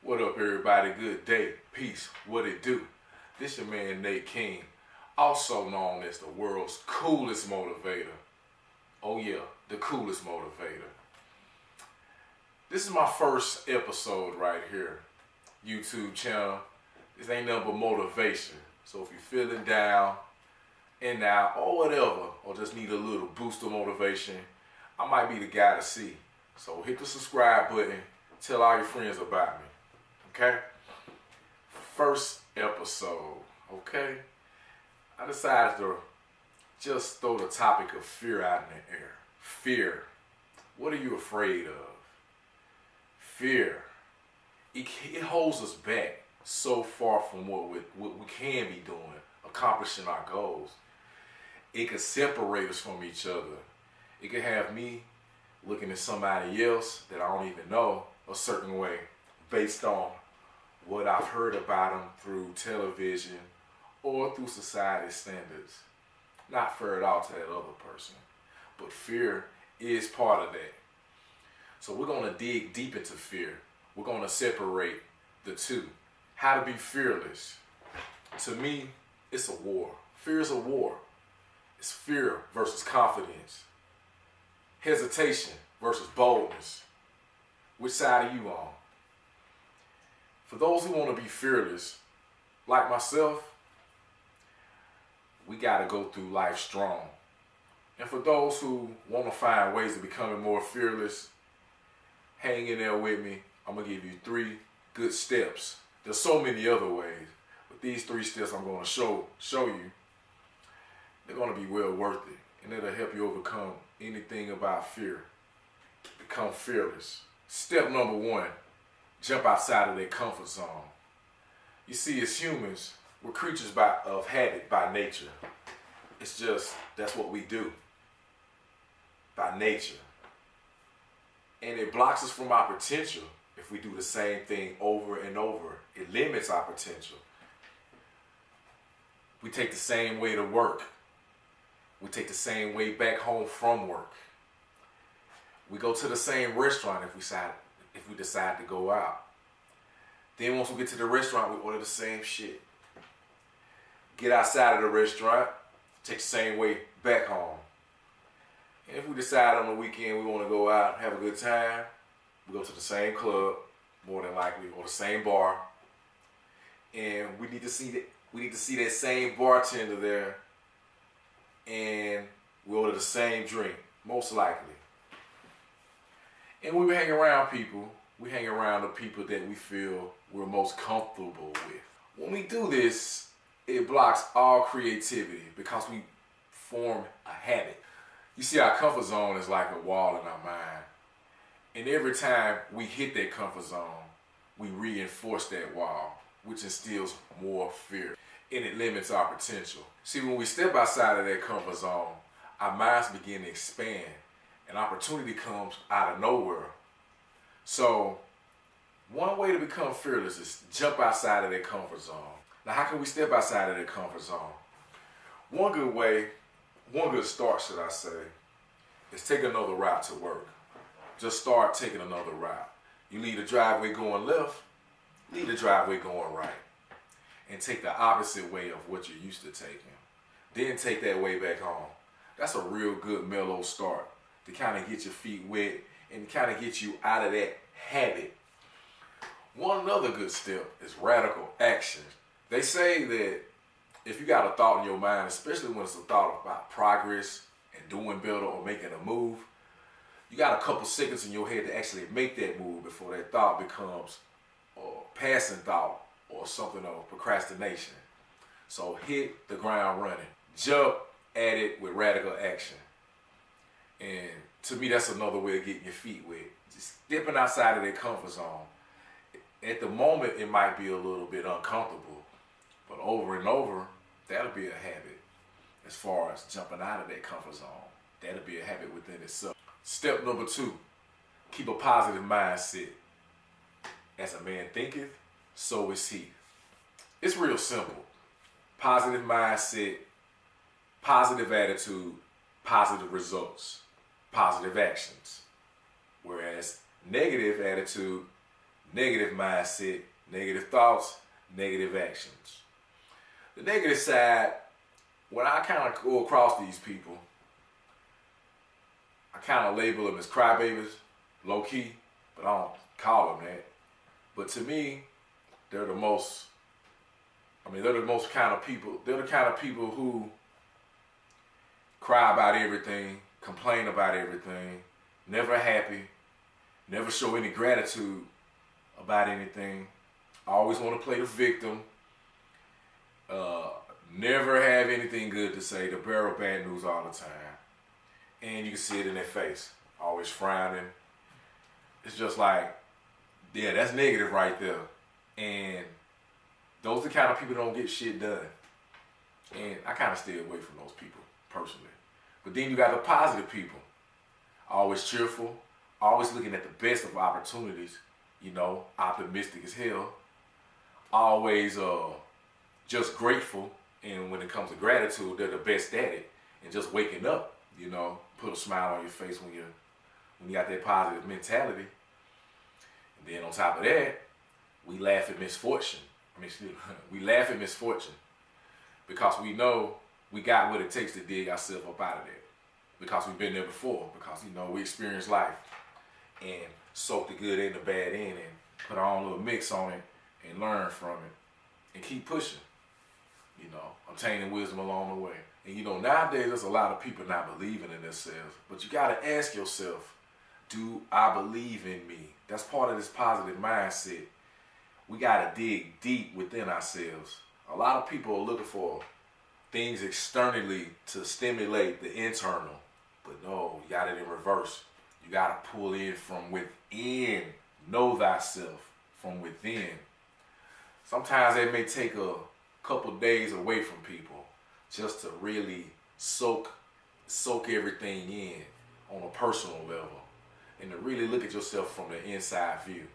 What up, everybody? Good day. Peace. What it do? This your man Nate King, also known as the world's coolest motivator. Oh yeah, the coolest motivator. This is my first episode right here. YouTube channel. This ain't nothing but motivation. So if you're feeling down and out or whatever, or just need a little boost of motivation, I might be the guy to see. So hit the subscribe button. Tell all your friends about me. Okay? First episode. Okay? I decided to just throw the topic of fear out in the air. Fear. What are you afraid of? Fear. It holds us back so far from what we can be doing, accomplishing our goals. It could separate us from each other. It could have me looking at somebody else that I don't even know a certain way based on what I've heard about them through television or through society standards. Not fair at all to that other person, but fear is part of that. So we're going to dig deep into fear. We're going to separate the two. How to be fearless. To me, it's a war. Fear is a war. It's fear versus confidence. Hesitation versus boldness. Which side are you on? For those who want to be fearless, like myself, we got to go through life strong. And for those who want to find ways of becoming more fearless, hang in there with me. I'm going to give you 3 good steps. There's so many other ways, but these 3 steps I'm going to show you, they're going to be well worth it. And it'll help you overcome anything about fear. Become fearless. Step number 1, jump outside of their comfort zone. You see, as humans, we're creatures of habit by nature. It's just, that's what we do by nature. And it blocks us from our potential if we do the same thing over and over. It limits our potential. We take the same way to work. We take the same way back home from work. We go to the same restaurant if we decide to go out. Then once we get to the restaurant, we order the same shit. Get outside of the restaurant, take the same way back home. And if we decide on the weekend we want to go out and have a good time, we go to the same club, more than likely, or the same bar. And we need to see that same bartender there, and we order the same drink, most likely. And when we hang around people, we hang around the people that we feel we're most comfortable with. When we do this, it blocks all creativity because we form a habit. You see, our comfort zone is like a wall in our mind. And every time we hit that comfort zone, we reinforce that wall, which instills more fear. And it limits our potential. See, when we step outside of that comfort zone, our minds begin to expand. And opportunity comes out of nowhere. So, one way to become fearless is jump outside of that comfort zone. Now, how can we step outside of that comfort zone? One good start, should I say, is take another route to work. Just start taking another route. You leave the driveway going left, leave the driveway going right. And take the opposite way of what you're used to taking. Then take that way back home. That's a real good mellow start to kind of get your feet wet and kind of get you out of that habit. One other good step is radical action. They say that if you got a thought in your mind, especially when it's a thought about progress and doing better or making a move, you got a couple seconds in your head to actually make that move before that thought becomes a passing thought or something of procrastination. So hit the ground running. Jump at it with radical action. And to me, that's another way of getting your feet wet. Just stepping outside of that comfort zone. At the moment, it might be a little bit uncomfortable, but over and over, that'll be a habit. As far as jumping out of that comfort zone, that'll be a habit within itself. Step number 2, keep a positive mindset. As a man thinketh, so is he. It's real simple. Positive mindset, positive attitude, positive results, positive actions. Whereas negative attitude, negative mindset, negative thoughts, negative actions. The negative side, when I kind of go across these people, I kind of label them as crybabies, low key, but I don't call them that. But to me, they're the most kind of people, they're the kind of people who cry about everything, complain about everything, never happy, never show any gratitude about anything, always want to play the victim, never have anything good to say, the bearer of bad news all the time. And you can see it in their face, always frowning. It's just like, yeah, that's negative right there. And those are the kind of people that don't get shit done. And I kind of stay away from those people, personally. But then you got the positive people. Always cheerful, always looking at the best of opportunities, optimistic as hell. Always just grateful. And when it comes to gratitude, they're the best at it. And just waking up, put a smile on your face when you got that positive mentality. And then on top of that, we laugh at misfortune. We laugh at misfortune because we know we got what it takes to dig ourselves up out of there. Because we've been there before. Because, we experienced life and soak the good and the bad in and put our own little mix on it and learn from it and keep pushing. Obtaining wisdom along the way. And nowadays there's a lot of people not believing in themselves. But you got to ask yourself, do I believe in me? That's part of this positive mindset. We got to dig deep within ourselves. A lot of people are looking for things externally to stimulate the internal. But no, you got it in reverse. You got to pull in from within. Know thyself from within. Sometimes it may take a couple days away from people just to really soak everything in on a personal level and to really look at yourself from the inside view.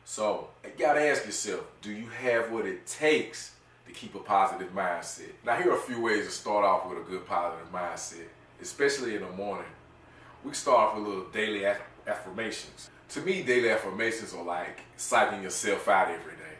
So you gotta ask yourself, do you have what it takes to keep a positive mindset? Now here are a few ways to start off with a good positive mindset, especially in the morning. We can start off with little daily affirmations. To me, daily affirmations are like psyching yourself out every day.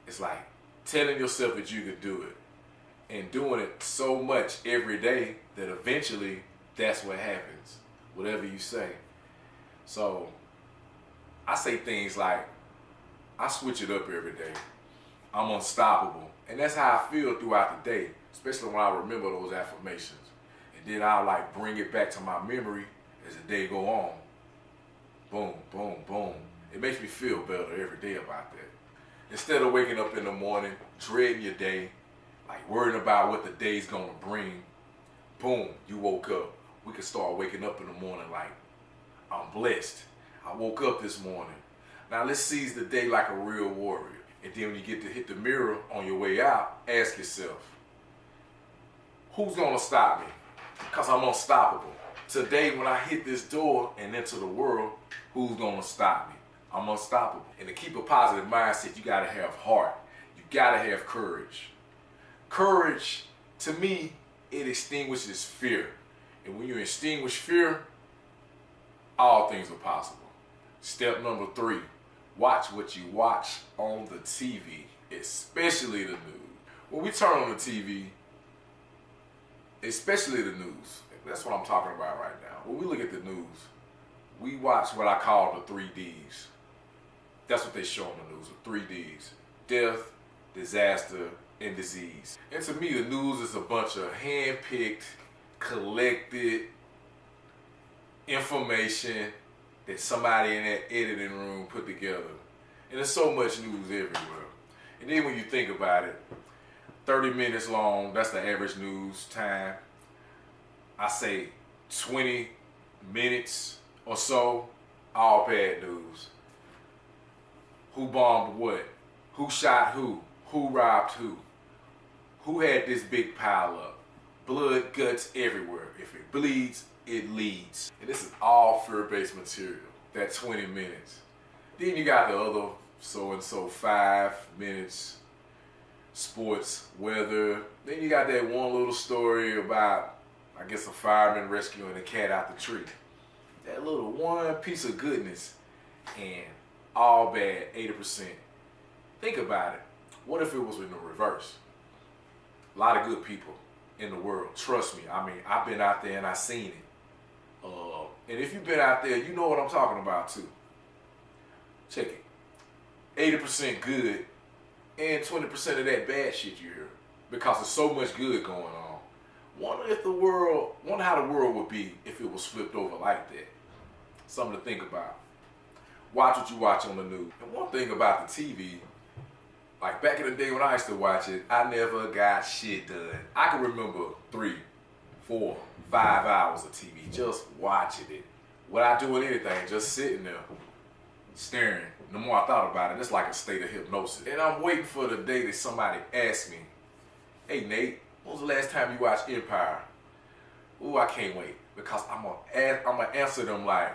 It's like telling yourself that you could do it and doing it so much every day that eventually that's what happens, whatever you say. So I say things like, I switch it up every day. I'm unstoppable. And that's how I feel throughout the day, especially when I remember those affirmations. And then I'll bring it back to my memory as the day go on. Boom, boom, boom. It makes me feel better every day about that. Instead of waking up in the morning, dreading your day, worrying about what the day's gonna bring, boom, you woke up. We can start waking up in the morning like, I'm blessed. I woke up this morning. Now let's seize the day like a real warrior. And then when you get to hit the mirror on your way out, ask yourself, who's gonna stop me? Because I'm unstoppable. Today when I hit this door and into the world, who's gonna stop me? I'm unstoppable. And to keep a positive mindset, you gotta have heart. You gotta have courage. Courage, to me, it extinguishes fear. And when you extinguish fear, all things are possible. Step number 3, watch what you watch on the TV, especially the news. When we turn on the TV, especially the news, that's what I'm talking about right now. When we look at the news, we watch what I call the 3 Ds. That's what they show on the news, the 3 Ds. Death, disaster, and disease. And to me, the news is a bunch of hand-picked, collected information that somebody in that editing room put together. And there's so much news everywhere. And then when you think about it, 30 minutes long, that's the average news time. I say 20 minutes or so, all bad news. Who bombed what? Who shot who? Who robbed who had this big pile up? Blood, guts everywhere. If it bleeds, it leads. And this is all fear-based material, that 20 minutes. Then you got the other so-and-so 5 minutes, sports, weather. Then you got that one little story about, I guess, a fireman rescuing a cat out the tree. That little one piece of goodness. And all bad 80%. Think about it. What if it was in the reverse? A lot of good people in the world. Trust me. I mean, I've been out there and I've seen it. And if you've been out there, you know what I'm talking about too. Check it. 80% good and 20% of that bad shit you hear. Because there's so much good going on. Wonder how the world would be if it was flipped over like that. Something to think about. Watch what you watch on the news. And one thing about the TV, like back in the day when I used to watch it, I never got shit done. I can remember 3, 4, 5 hours of TV just watching it without doing anything, just sitting there staring. The more I thought about it, it's like a state of hypnosis. And I'm waiting for the day that somebody asks me, "Hey Nate, when was the last time you watched Empire?" Ooh, I can't wait, because I'm gonna answer them like,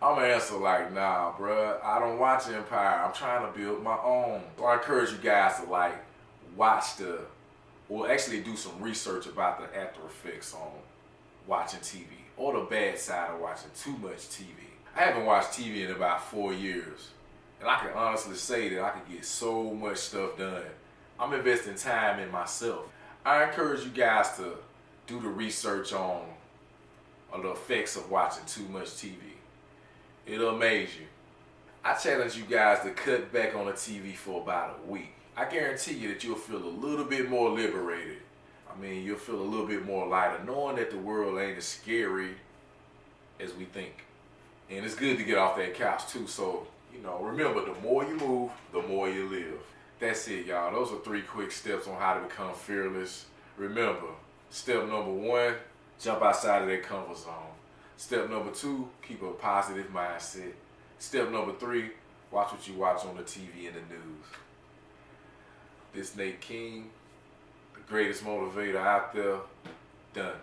nah, bruh, I don't watch Empire. I'm trying to build my own. So I encourage you guys to like watch or actually do some research about the after effects on watching TV, or the bad side of watching too much TV. I haven't watched TV in about 4 years, and I can honestly say that I can get so much stuff done. I'm investing time in myself. I encourage you guys to do the research on the effects of watching too much TV. It'll amaze you. I challenge you guys to cut back on the TV for about a week. I guarantee you that you'll feel a little bit more liberated. I mean, you'll feel a little bit more lighter, knowing that the world ain't as scary as we think. And it's good to get off that couch too. So, remember, the more you move, the more you live. That's it, y'all. Those are 3 quick steps on how to become fearless. Remember, step number 1, jump outside of that comfort zone. Step number 2, keep a positive mindset. Step number 3, watch what you watch on the TV and the news. This Nate King, the greatest motivator out there, done.